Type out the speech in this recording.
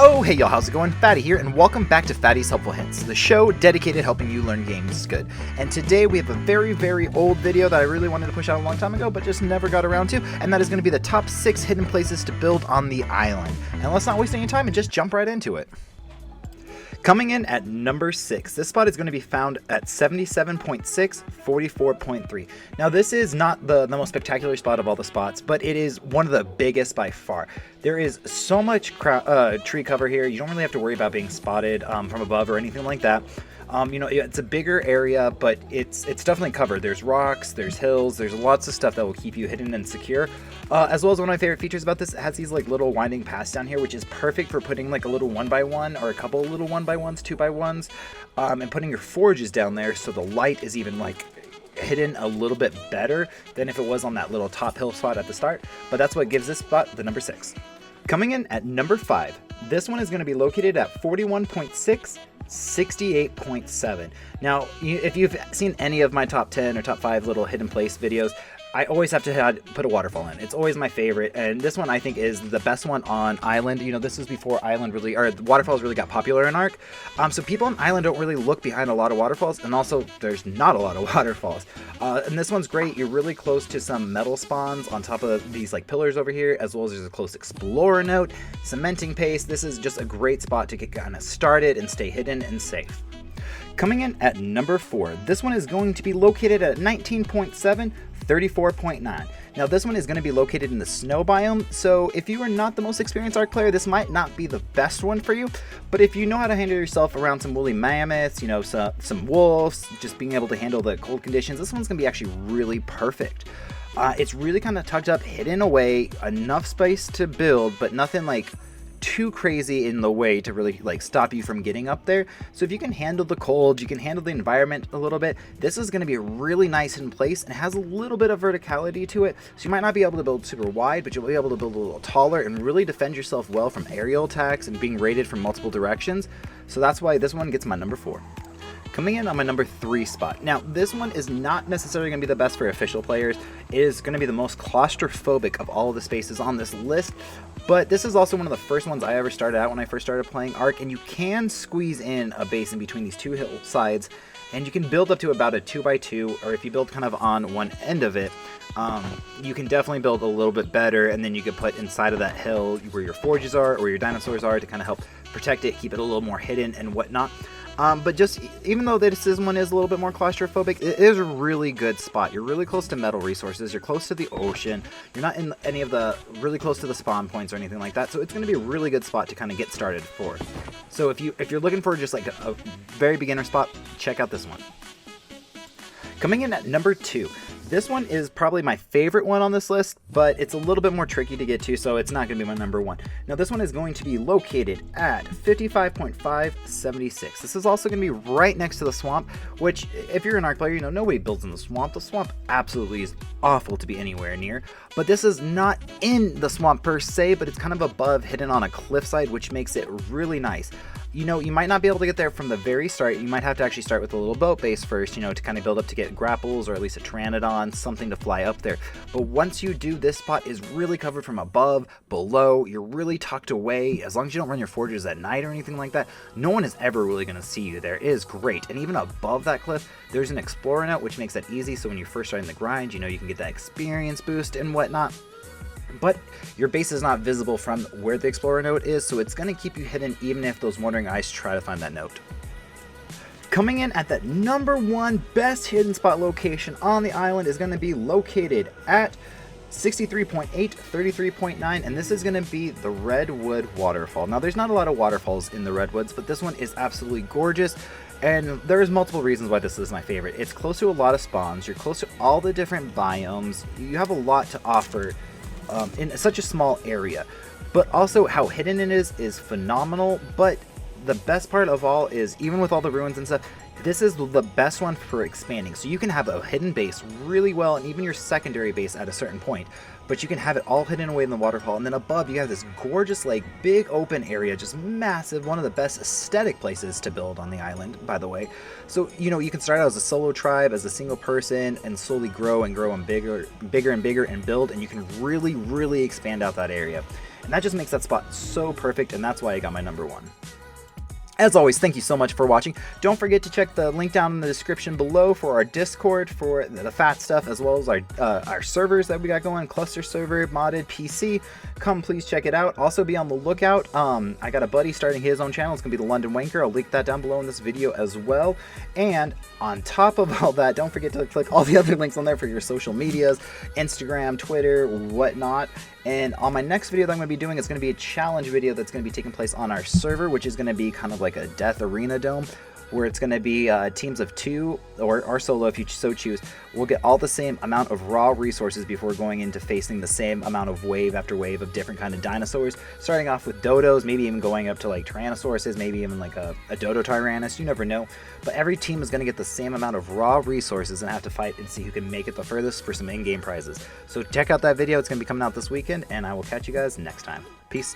Oh, hey y'all, how's it going? Fatty here, and welcome back to Fatty's Helpful Hints, the show dedicated to helping you learn games good. And today we have a very old video that I really wanted to push out a long time ago, but just never got around to, and that is going to be the top 6 hidden places to build on the island. And let's not waste any time and just jump right into it. Coming in at number 6, this spot is going to be found at 77.6, 44.3. Now this is not the most spectacular spot of all the spots, but it is one of the biggest by far. There is so much tree cover here, you don't really have to worry about being spotted from above or anything like that. It's a bigger area, but it's definitely covered. There's rocks, there's hills, there's lots of stuff that will keep you hidden and secure. As well as one of my favorite features about this, it has these like little winding paths down here, which is perfect for putting like a little 1x1 or a couple of little 1x1s, 2x1s, and putting your forges down there so the light is even like hidden a little bit better than if it was on that little top hill spot at the start. But that's what gives this spot the number 6. Coming in at number 5, this one is going to be located at 41.6, 68.7. Now, if you've seen any of my top 10 or top 5 little hidden place videos, I always have to put a waterfall in. It's always my favorite, and this one I think is the best one on Island. This is before waterfalls really got popular in Ark. So people on Island don't really look behind a lot of waterfalls, and also there's not a lot of waterfalls. And this one's great. You're really close to some metal spawns on top of these like pillars over here, as well as there's a close explorer note, cementing paste. This is just a great spot to get kind of started and stay hidden and safe. Coming in at number 4, this one is going to be located at 19.7, 34.9. Now this one is going to be located in the snow biome, so if you are not the most experienced Ark player, this might not be the best one for you, but if you know how to handle yourself around some woolly mammoths, some wolves, just being able to handle the cold conditions, this one's going to be actually really perfect. It's really kind of tucked up, hidden away, enough space to build, but nothing like too crazy in the way to really like stop you from getting up there. So if you can handle the cold, you can handle the environment a little bit, this is going to be a really nice in place and has a little bit of verticality to it. So you might not be able to build super wide, but you'll be able to build a little taller and really defend yourself well from aerial attacks and being raided from multiple directions. So that's why this one gets my number 4. Coming in on my number 3 spot. Now, this one is not necessarily going to be the best for official players. It is going to be the most claustrophobic of all of the spaces on this list, but this is also one of the first ones I ever started out when I first started playing Ark, and you can squeeze in a base in between these two hillsides, and you can build up to about a 2x2, or if you build kind of on one end of it, you can definitely build a little bit better, and then you could put inside of that hill where your forges are, or your dinosaurs are, to kind of help protect it, keep it a little more hidden and whatnot. But just even though this one is a little bit more claustrophobic, it is a really good spot. You're really close to metal resources, you're close to the ocean, you're not in any of the really close to the spawn points or anything like that, so it's going to be a really good spot to kind of get started for. So if you're looking for just like a very beginner spot, check out this one. Coming in at number 2. This one is probably my favorite one on this list, but it's a little bit more tricky to get to, so it's not going to be my number 1. Now this one is going to be located at 55.5, 76. This is also going to be right next to the swamp, which if you're an Ark player, nobody builds in the swamp. The swamp absolutely is awful to be anywhere near, but this is not in the swamp per se, but it's kind of above, hidden on a cliffside, which makes it really nice. You might not be able to get there from the very start. You might have to actually start with a little boat base first, to kind of build up to get grapples or at least a pteranodon, something to fly up there. But once you do, this spot is really covered from above, below. You're really tucked away. As long as you don't run your forges at night or anything like that, no one is ever really going to see you there. It is great. And even above that cliff, there's an explorer note, which makes that easy. So when you're first starting the grind, you can get that experience boost and whatnot. But your base is not visible from where the explorer note is, so it's going to keep you hidden even if those wandering eyes try to find that note. Coming in at that number 1 best hidden spot location on the island is going to be located at 63.8, 33.9, and this is going to be the Redwood Waterfall. Now there's not a lot of waterfalls in the Redwoods, but this one is absolutely gorgeous. And there's multiple reasons why this is my favorite. It's close to a lot of spawns, you're close to all the different biomes, you have a lot to offer in such a small area, but also how hidden it is phenomenal. But the best part of all is, even with all the ruins and stuff, this is the best one for expanding. So you can have a hidden base really well, and even your secondary base at a certain point. but you can have it all hidden away in the waterfall. And then above you have this gorgeous like big open area, just massive, one of the best aesthetic places to build on the island, by the way. So you can start out as a solo tribe, as a single person, and slowly grow and bigger and bigger and build, and you can really expand out that area. And that just makes that spot so perfect, and that's why I got my number 1. As always, thank you so much for watching. Don't forget to check the link down in the description below for our Discord, for the fat stuff, as well as our servers that we got going, cluster server, modded, PC. Come please check it out. Also be on the lookout. I got a buddy starting his own channel. It's going to be the London Wanker. I'll link that down below in this video as well. And on top of all that, don't forget to click all the other links on there for your social medias, Instagram, Twitter, whatnot. And on my next video that I'm going to be doing, it's going to be a challenge video that's going to be taking place on our server, which is going to be kind of like a death arena dome, where it's going to be teams of 2 or solo if you so choose. We'll get all the same amount of raw resources before going into facing the same amount of wave after wave of different kind of dinosaurs, starting off with dodos, maybe even going up to like tyrannosauruses, maybe even like a dodo tyrannus, you never know. But every team is going to get the same amount of raw resources and have to fight and see who can make it the furthest for some in-game prizes. So check out that video. It's going to be coming out this weekend, and I will catch you guys next time. Peace.